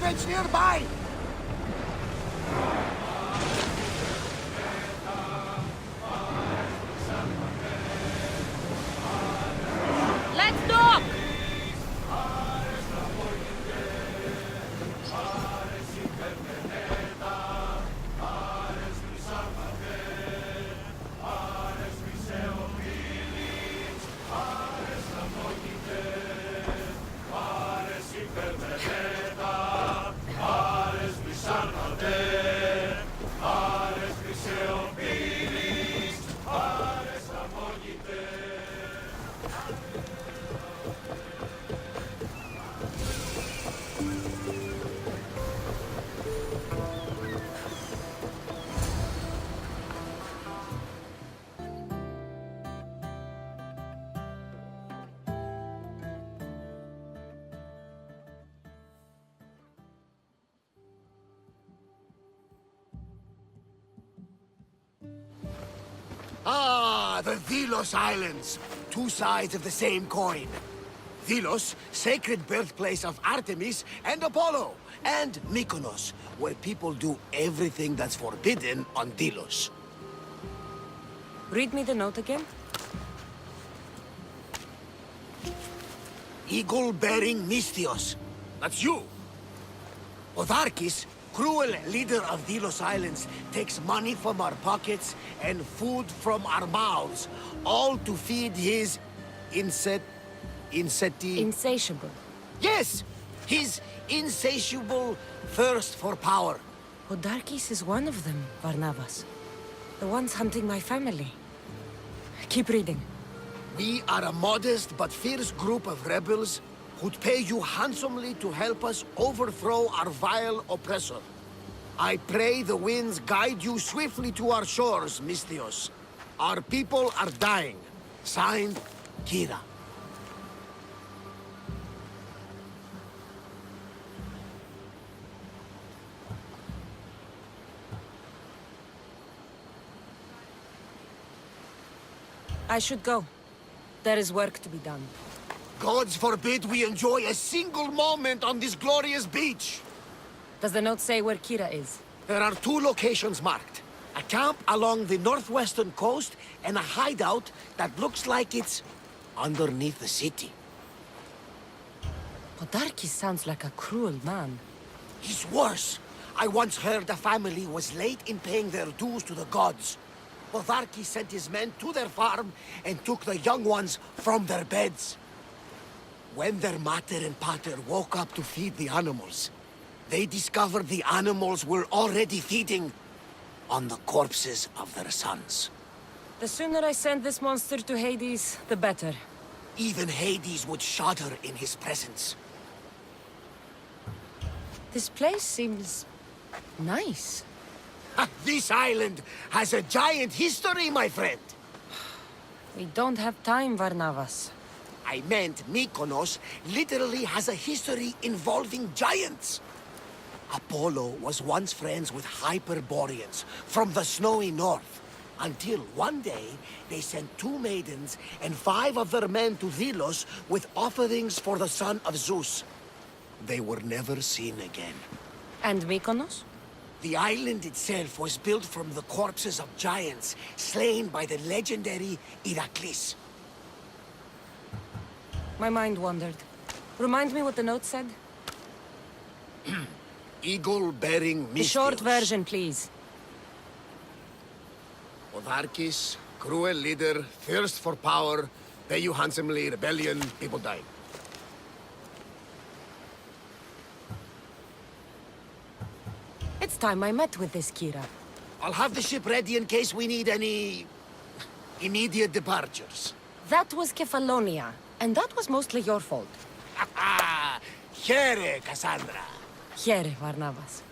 salvage nearby! Let's dock! Ah, the Delos Islands. Two sides of the same coin. Delos, sacred birthplace of Artemis and Apollo. And Mykonos, where people do everything that's forbidden on Delos. Read me the note again. Eagle-bearing Mystios. That's you. Otharkis, cruel leader of Delos Islands, takes money from our pockets and food from our mouths, all to feed his Insatiable. Yes! His insatiable thirst for power. Odarkis is one of them, Varnavas. The ones hunting my family. Keep reading. We are a modest but fierce group of rebels who'd pay you handsomely to help us overthrow our vile oppressor. I pray the winds guide you swiftly to our shores, Mystios. Our people are dying. Signed, Kira. I should go. There is work to be done. Gods forbid we enjoy a single moment on this glorious beach! Does the note say where Kira is? There are two locations marked. A camp along the northwestern coast, and a hideout that looks like it's underneath the city. Odarkis sounds like a cruel man. He's worse. I once heard a family was late in paying their dues to the gods. Otharkis sent his men to their farm and took the young ones from their beds. When their mater and pater woke up to feed the animals, they discovered the animals were already feeding on the corpses of their sons. The sooner I send this monster to Hades, the better. Even Hades would shudder in his presence. This place seems nice. This island has a giant history, my friend. We don't have time, Varnavas. I meant Mykonos literally has a history involving giants. Apollo was once friends with Hyperboreans from the snowy north, until one day they sent 2 maidens and 5 of their men to Delos with offerings for the son of Zeus. They were never seen again. And Mykonos? The island itself was built from the corpses of giants slain by the legendary Iraklis. My mind wandered. Remind me what the note said? Eagle-bearing Mystios. The short version, please. Otharkis, cruel leader, thirst for power, pay you handsomely, rebellion, people dying. It's time I met with this Kira. I'll have the ship ready in case we need any immediate departures. That was Kefalonia, and that was mostly your fault. Ha ha! Here, Cassandra. Here, Varnavas.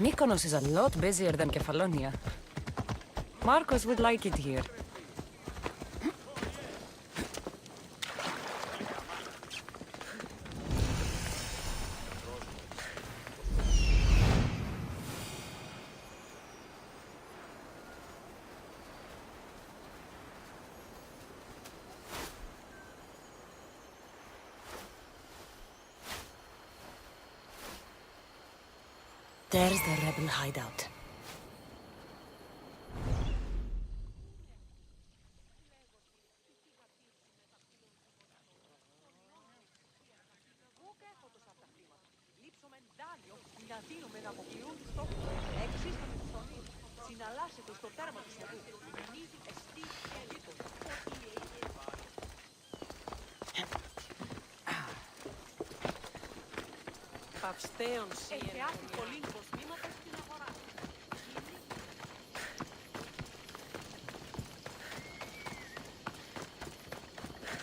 Mykonos is a lot busier than Kefalonia. Marcos would like it here. There's the rebel hideout.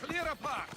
Clear apart!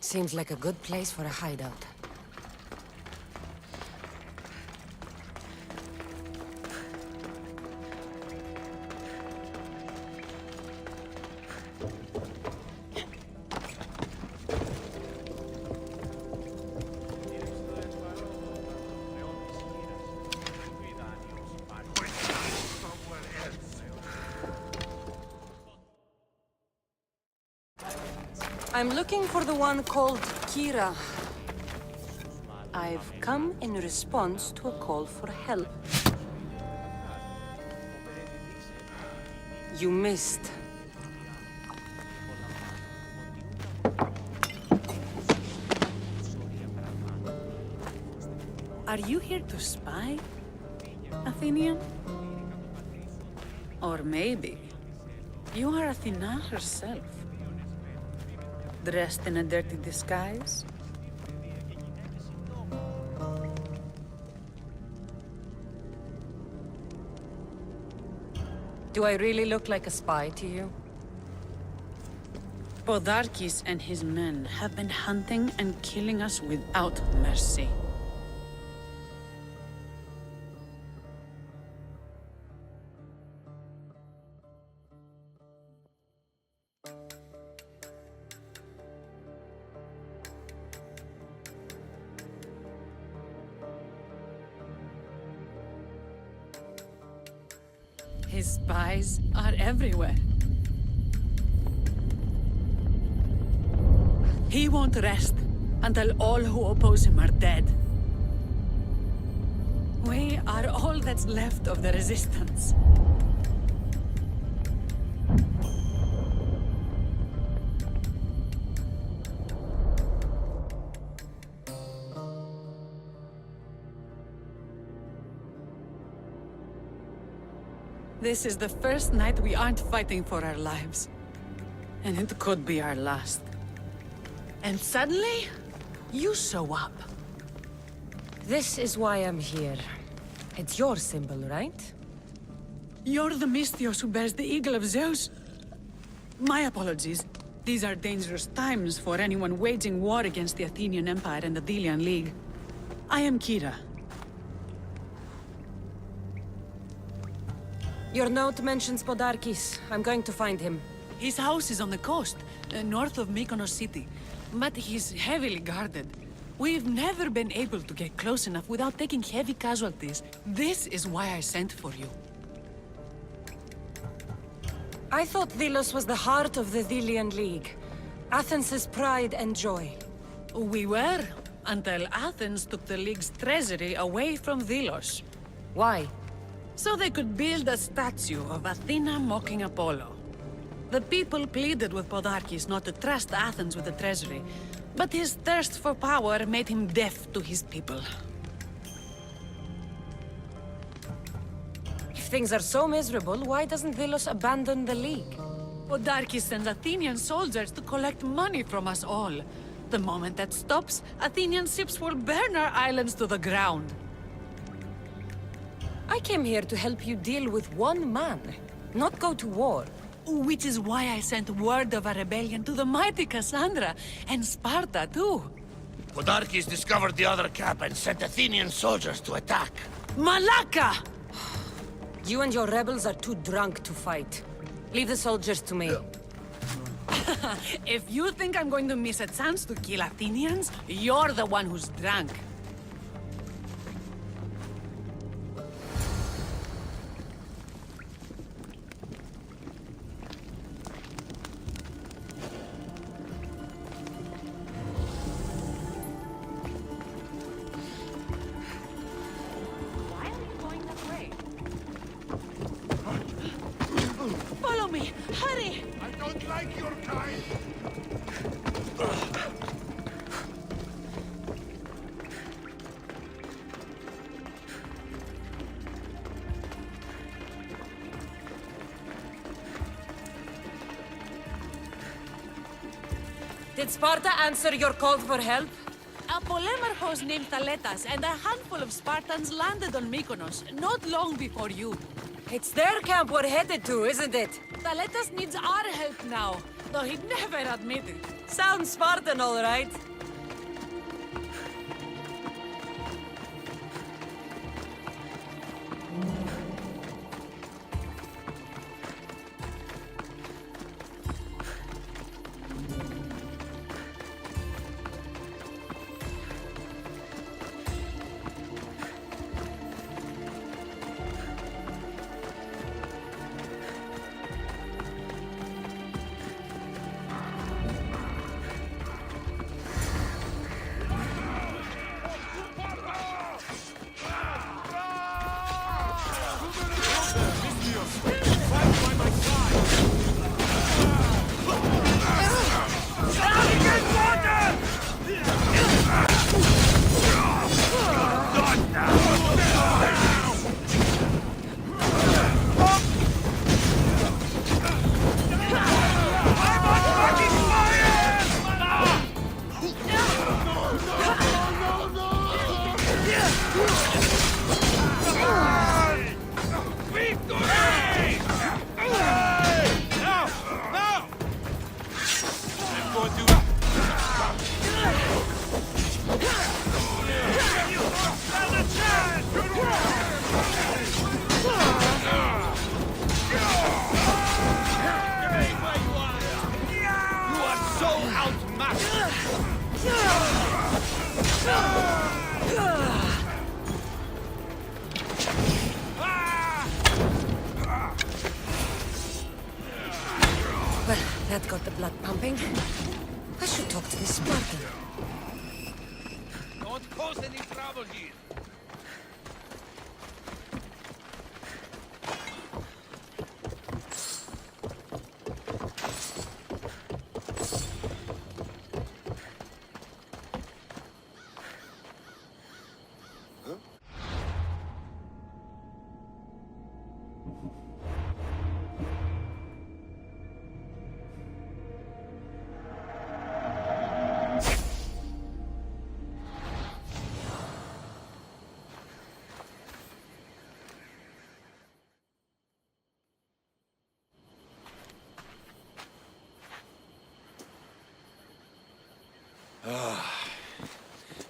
Seems like a good place for a hideout. I'm looking for the one called Kira. I've come in response to a call for help. You missed. Are you here to spy, Athenian? Or maybe you are Athena herself, dressed in a dirty disguise? Do I really look like a spy to you? Podarkis and his men have been hunting and killing us without mercy. His spies are everywhere. He won't rest until all who oppose him are dead. We are all that's left of the resistance. This is the first night we aren't fighting for our lives. And it could be our last. And suddenly, you show up. This is why I'm here. It's your symbol, right? You're the Mystios who bears the eagle of Zeus? My apologies. These are dangerous times for anyone waging war against the Athenian Empire and the Delian League. I am Kira. Your note mentions Podarkis. I'm going to find him. His house is on the coast, north of Mykonos city. But he's heavily guarded. We've never been able to get close enough without taking heavy casualties. This is why I sent for you. I thought Delos was the heart of the Delian League. Athens' pride and joy. We were, until Athens took the League's treasury away from Delos. Why? So they could build a statue of Athena mocking Apollo. The people pleaded with Podarkis not to trust Athens with the treasury, but his thirst for power made him deaf to his people. If things are so miserable, why doesn't Delos abandon the League? Podarkis sends Athenian soldiers to collect money from us all. The moment that stops, Athenian ships will burn our islands to the ground. I came here to help you deal with one man, not go to war. Which is why I sent word of a rebellion to the mighty Cassandra, and Sparta too. Podarkis discovered the other camp and sent Athenian soldiers to attack. Malaka! You and your rebels are too drunk to fight. Leave the soldiers to me. If you think I'm going to miss a chance to kill Athenians, you're the one who's drunk. Follow me! Hurry! I don't like your kind. Did Sparta answer your call for help? A polemarchos named Thaletas and a handful of Spartans landed on Mykonos not long before you. It's their camp we're headed to, isn't it? Thaletas needs our help now, though he'd never admit it. Sounds Spartan, all right. Well, that got the blood pumping. I should talk to this Spartan. Don't cause any trouble here.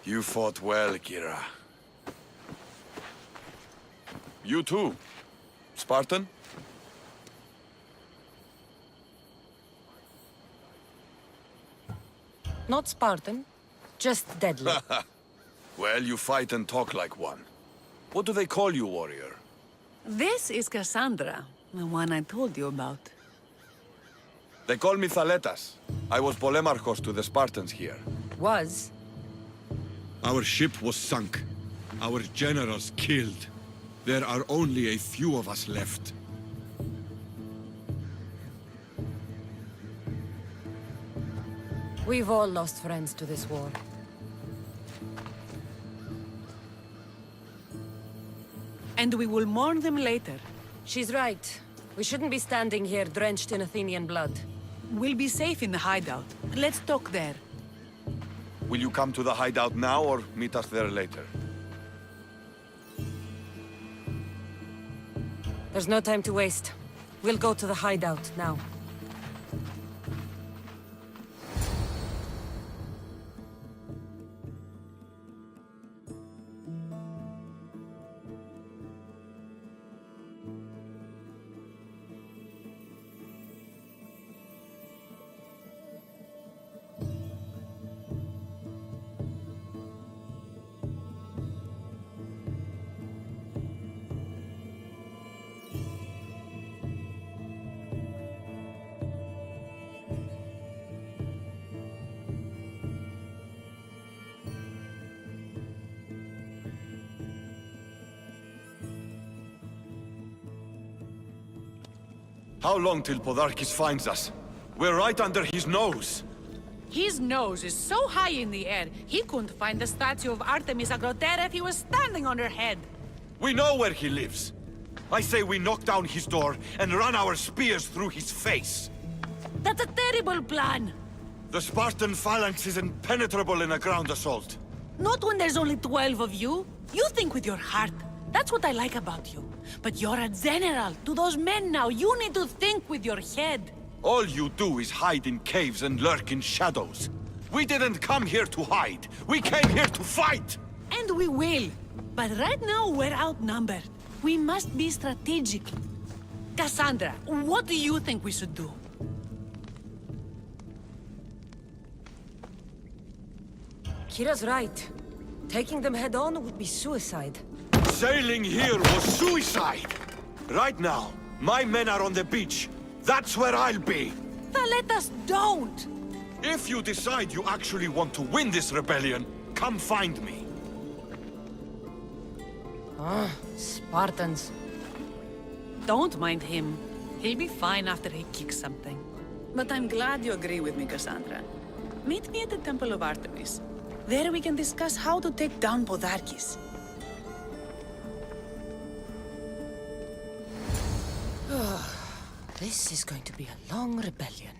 You fought well, Kira. You too, Spartan? Not Spartan, just deadly. Well, you fight and talk like one. What do they call you, warrior? This is Cassandra, the one I told you about. They call me Thaletas. I was Polemarchos to the Spartans here. Was. Our ship was sunk. Our generals killed. There are only a few of us left. We've all lost friends to this war. And we will mourn them later. She's right. We shouldn't be standing here drenched in Athenian blood. We'll be safe in the hideout. Let's talk there. Will you come to the hideout now or meet us there later? There's no time to waste. We'll go to the hideout now. How long till Podarkis finds us? We're right under his nose. His nose is so high in the air, he couldn't find the statue of Artemis Agrotera if he was standing on her head. We know where he lives. I say we knock down his door and run our spears through his face. That's a terrible plan. The Spartan phalanx is impenetrable in a ground assault. Not when there's only 12 of you. You think with your heart. That's what I like about you. But you're a general. To those men now, you need to think with your head. All you do is hide in caves and lurk in shadows. We didn't come here to hide. We came here to fight! And we will. But right now, we're outnumbered. We must be strategic. Cassandra, what do you think we should do? Kira's right. Taking them head on would be suicide. Sailing here was suicide! Right now, my men are on the beach. That's where I'll be! Let us don't! If you decide you actually want to win this rebellion, come find me. Spartans. Don't mind him. He'll be fine after he kicks something. But I'm glad you agree with me, Cassandra. Meet me at the Temple of Artemis. There we can discuss how to take down Podarkis. This is going to be a long rebellion.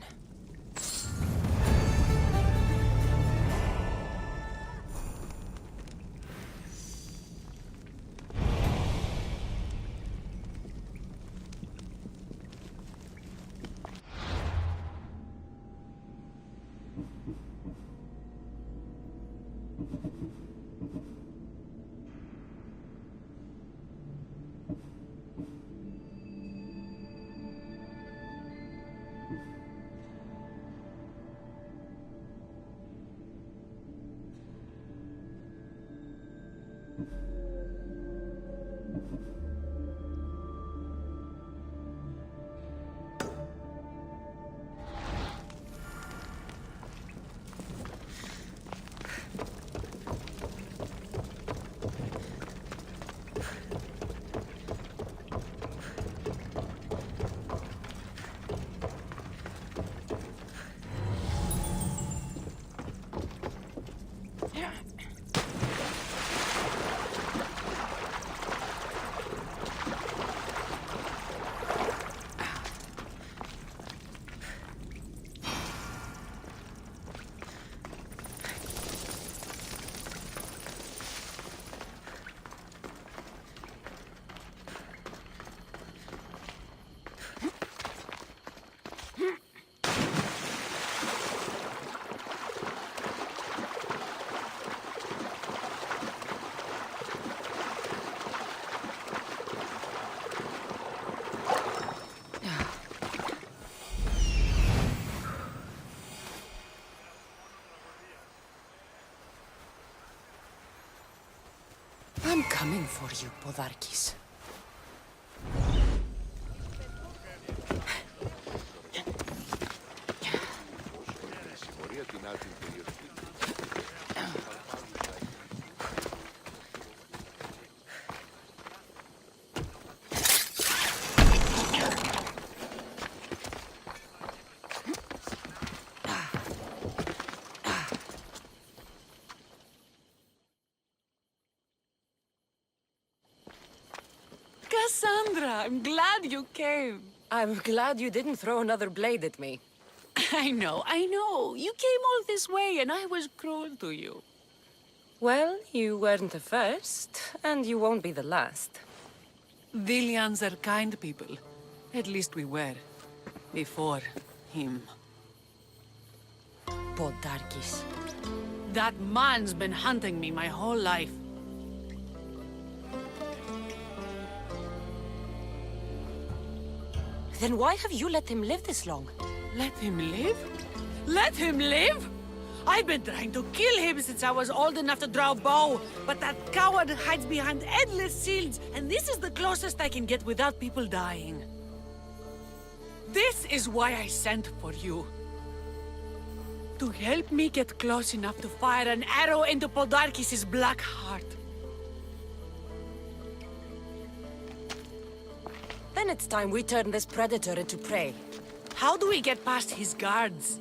I'm coming for you, Podarkis. Cassandra, I'm glad you came. I'm glad you didn't throw another blade at me. I know. You came all this way and I was cruel to you. Well, you weren't the first, and you won't be the last. Villians are kind people. At least we were. Before him. Podarkis. That man's been hunting me my whole life. Then why have you let him live this long? Let him live? Let him live? I've been trying to kill him since I was old enough to draw a bow, but that coward hides behind endless shields, and this is the closest I can get without people dying. This is why I sent for you. To help me get close enough to fire an arrow into Podarkis' black heart. Then it's time we turn this predator into prey. How do we get past his guards?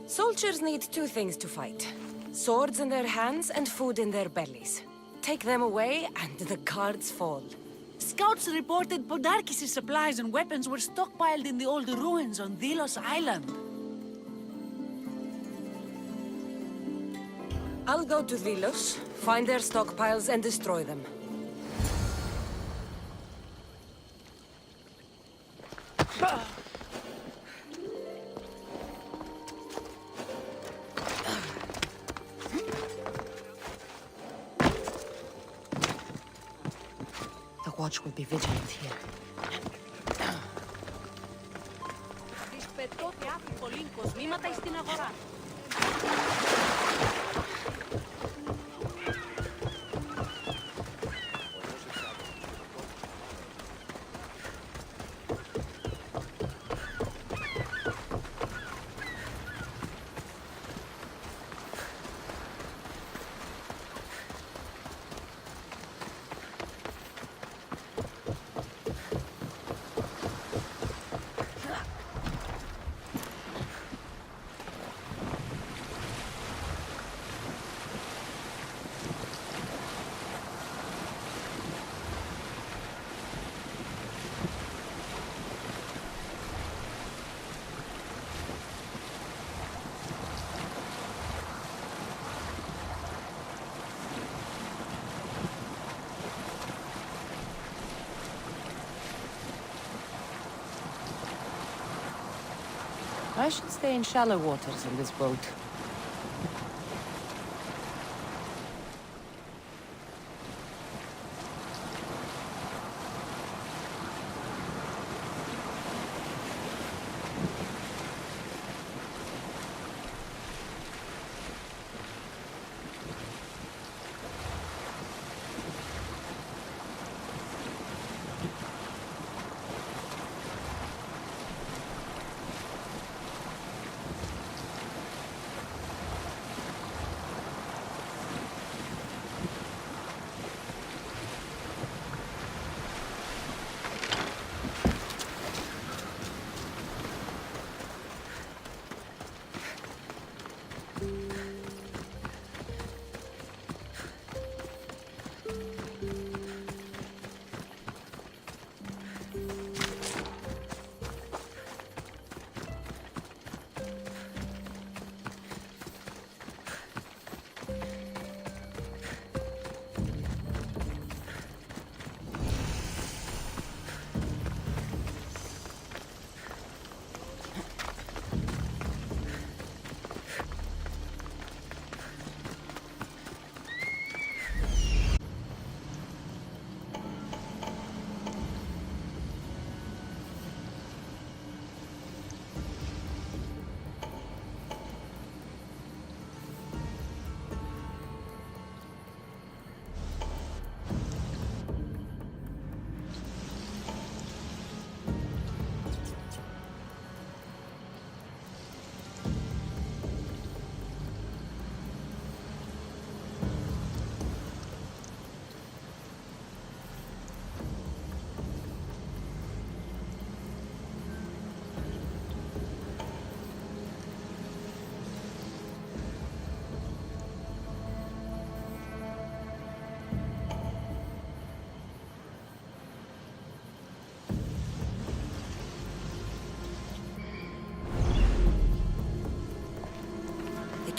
Soldiers need two things to fight. Swords in their hands and food in their bellies. Take them away, and the guards fall. Scouts reported Podarkis' supplies and weapons were stockpiled in the old ruins on Delos Island. I'll go to Delos, find their stockpiles, and destroy them. The watch will be vigilant here. I should stay in shallow waters in this boat.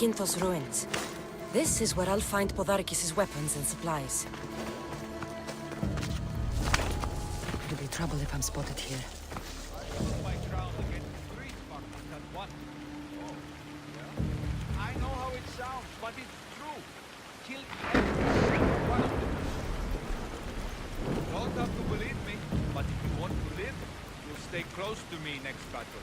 Zakynthos ruins. This is where I'll find Podarkis' weapons and supplies. It'll be trouble if I'm spotted here. My crown against 3 Spartans at once. Oh, yeah? I know how it sounds, but it's true. Kill every one of them. You don't have to believe me, but if you want to live, you'll stay close to me next battle.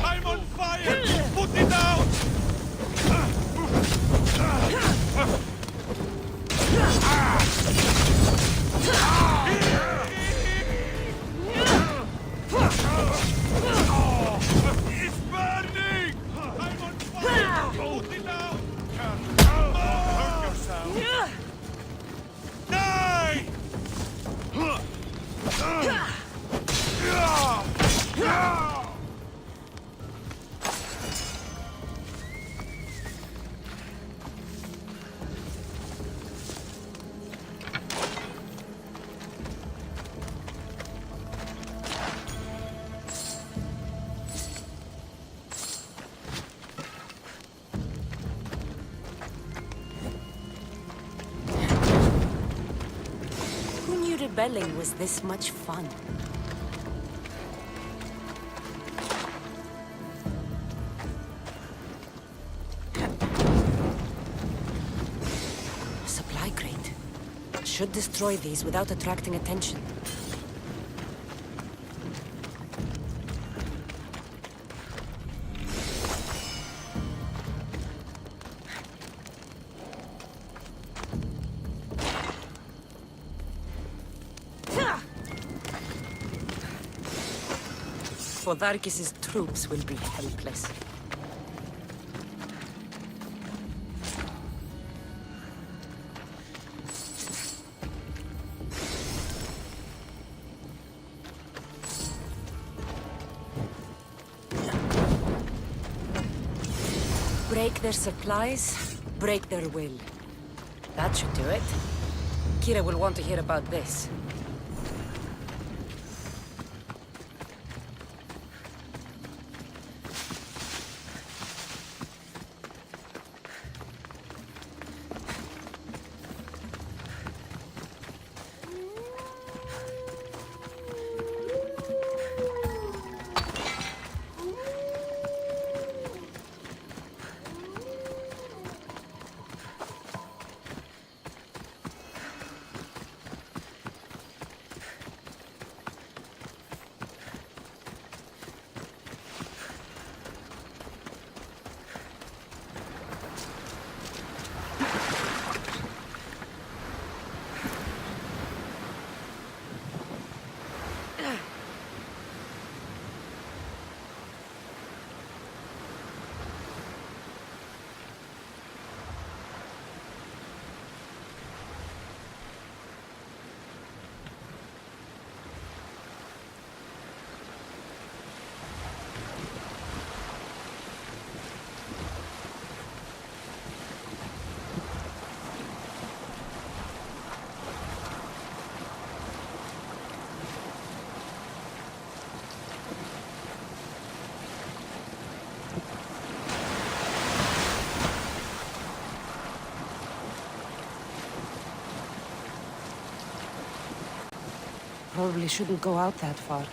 I'm on fire! Put it out! It's burning! I'm on fire! Put it out! Hurt yourself! Die! Who knew rebelling was this much fun? A supply crate. Should destroy these without attracting attention. Podarkis' troops will be helpless. Break their supplies, break their will. That should do it. Kira will want to hear about this. Probably shouldn't go out that far.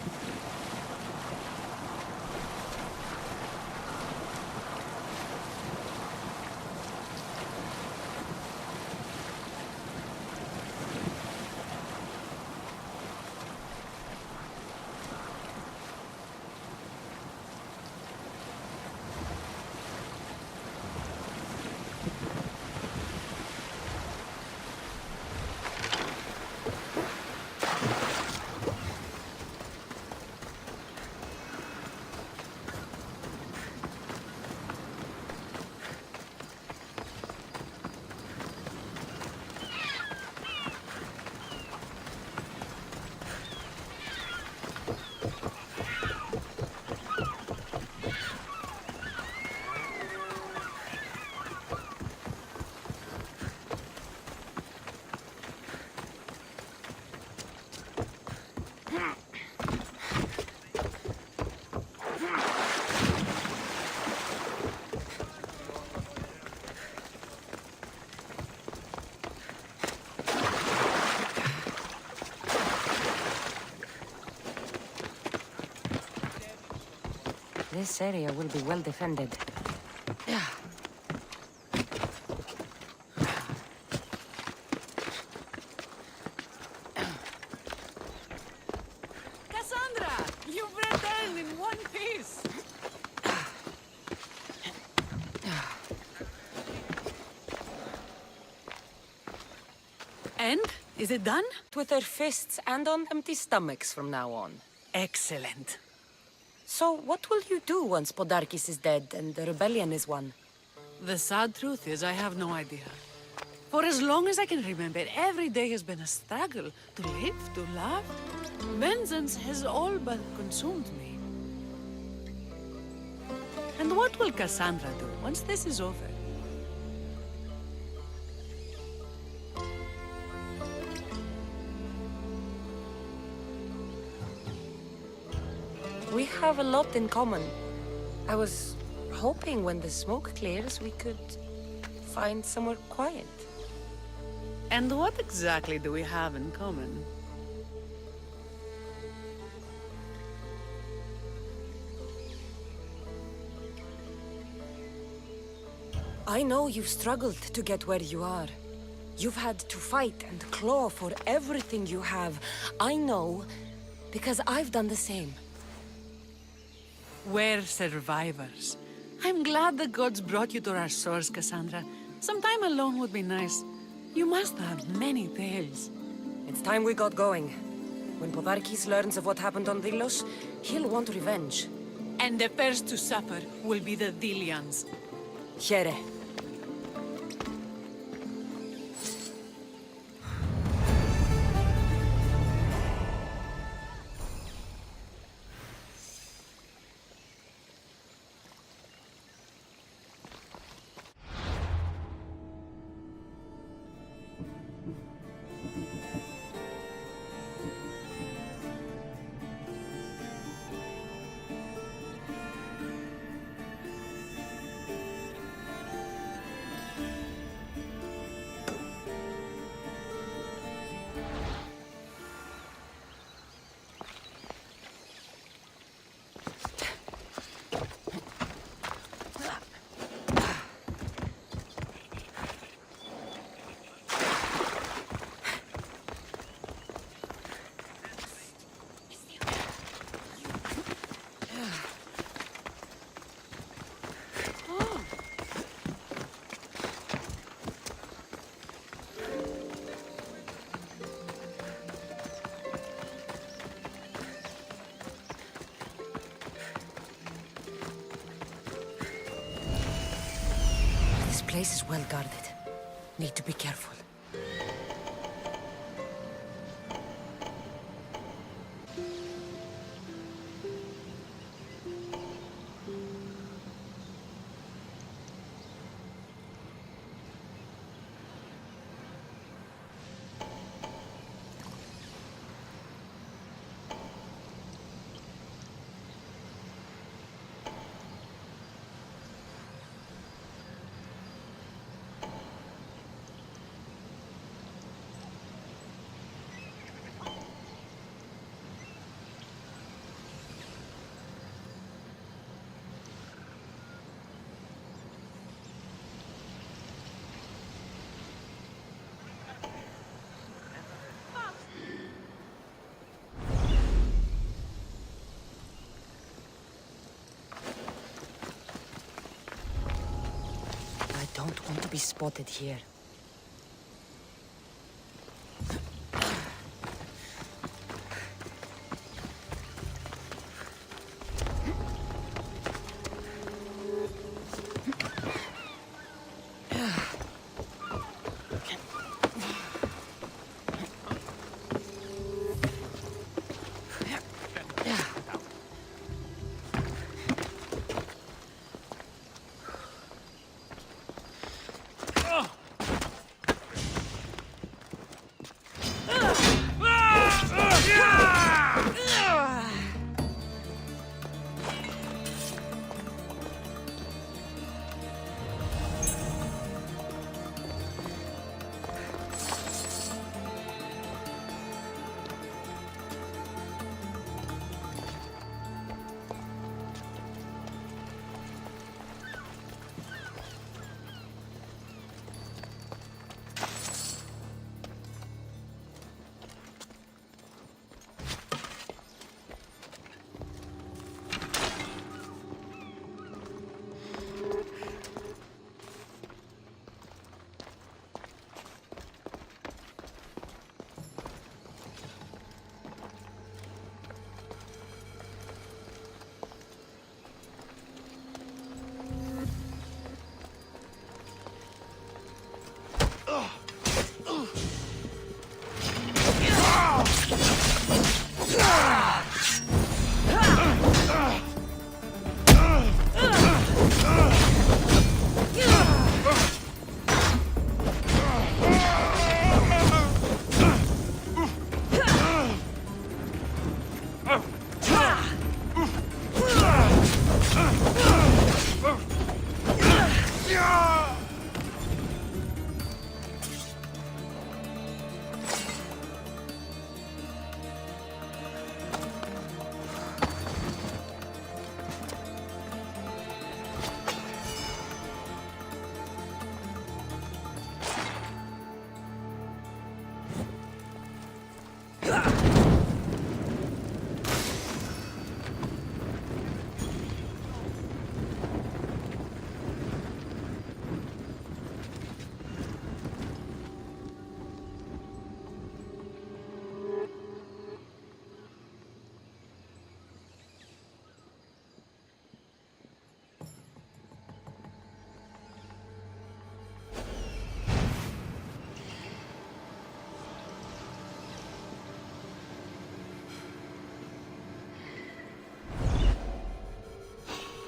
This area will be well defended. Cassandra! You've returned in one piece! And? Is it done? With their fists and on empty stomachs from now on. Excellent. So what will you do once Podarkis is dead and the rebellion is won? The sad truth is I have no idea. For as long as I can remember, every day has been a struggle to live, to love. Vengeance has all but consumed me. And what will Cassandra do once this is over? We have a lot in common. I was hoping when the smoke clears we could find somewhere quiet. And what exactly do we have in common? I know you've struggled to get where you are. You've had to fight and claw for everything you have. I know, because I've done the same. We're survivors. I'm glad the gods brought you to our shores, Cassandra. Some time alone would be nice. You must have many tales. It's time we got going. When Podarkis learns of what happened on Delos, he'll want revenge. And the first to suffer will be the Dilians. Here. This place is well guarded. Need to be careful. be spotted here.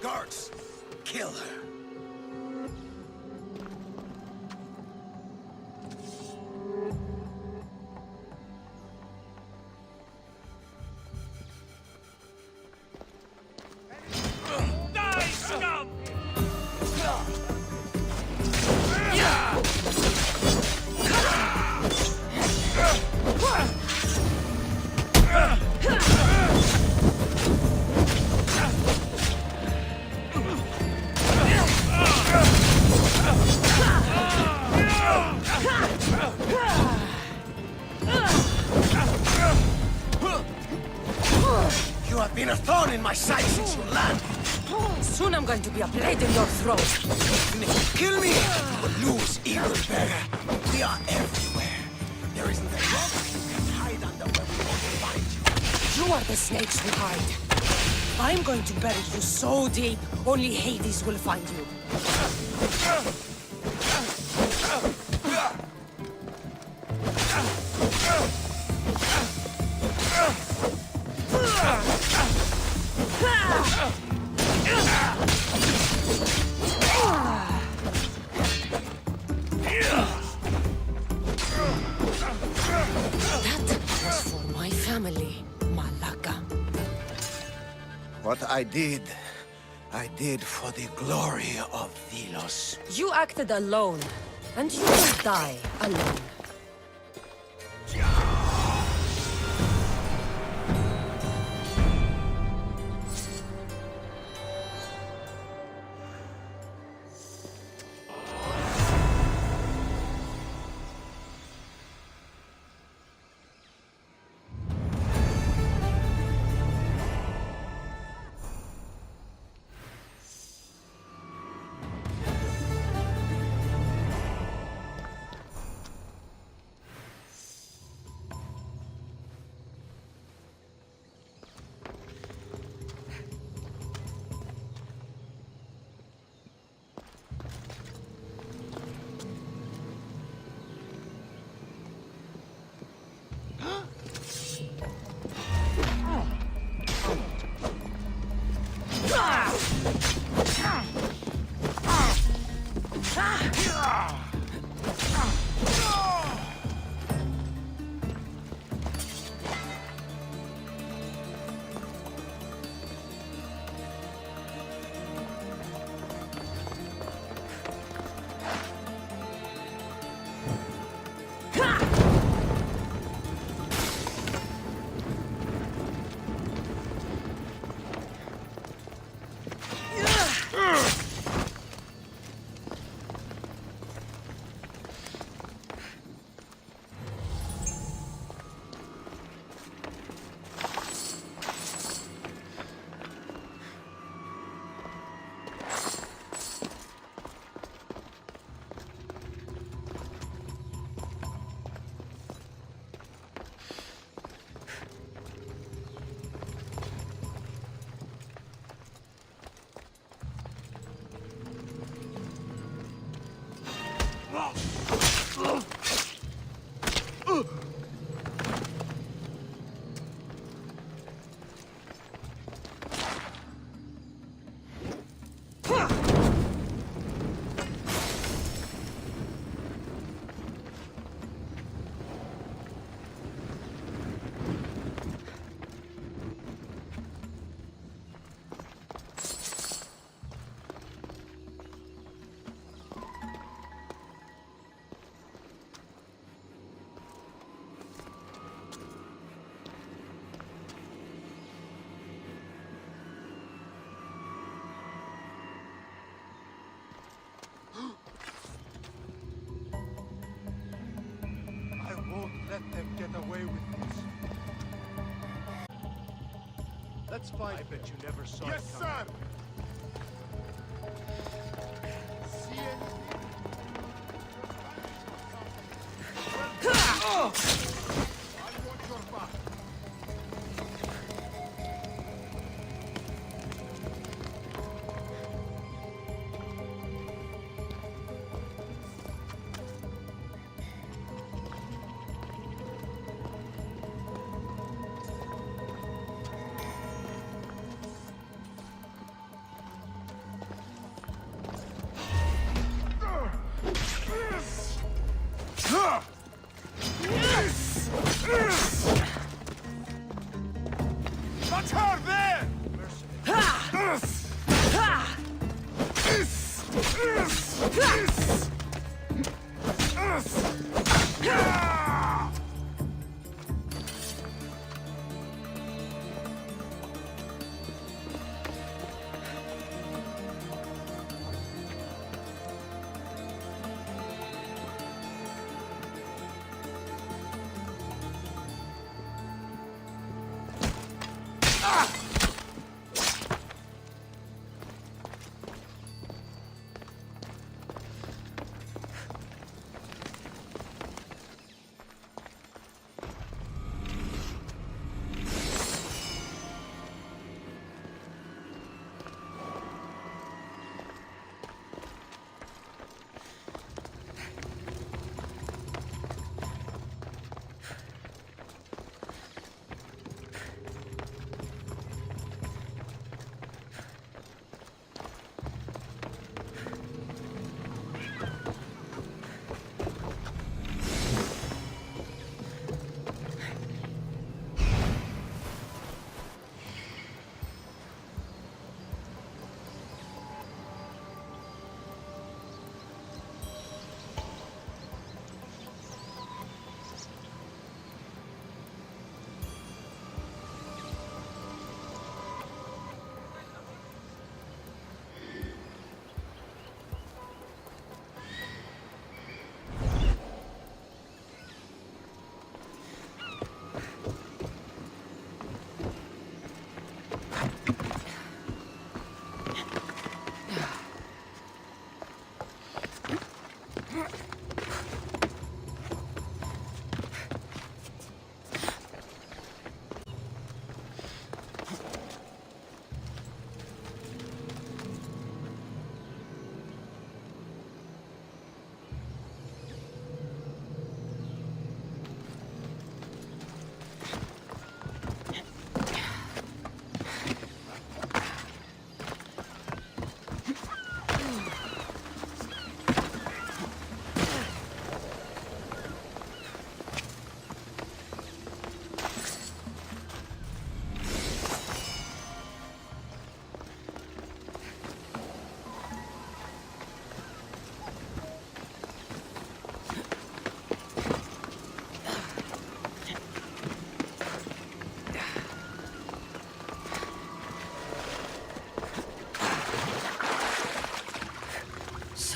Guards, kill her. You have been a thorn in my side since you landed. Soon I'm going to be a blade in your throat. And if you kill me, you will lose Eagle Bear. We are everywhere. There isn't a rock you can hide under where we won't find you. You are the snakes who hide. I'm going to bury you so deep, only Hades will find you. That was for my family, Malaka. What I did for the glory of Velos. You acted alone, and you will die alone. let them get away with this. Let's fight. I bet you never saw it coming. See anything? I want your back. That's her there!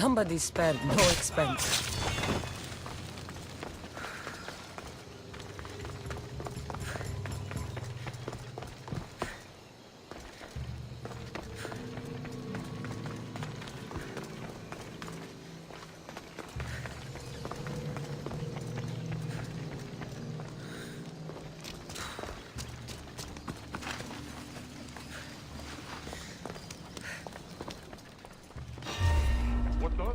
Somebody spared no expense. What the?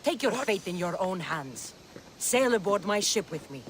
Take your fate in your own hands. Sail aboard my ship with me.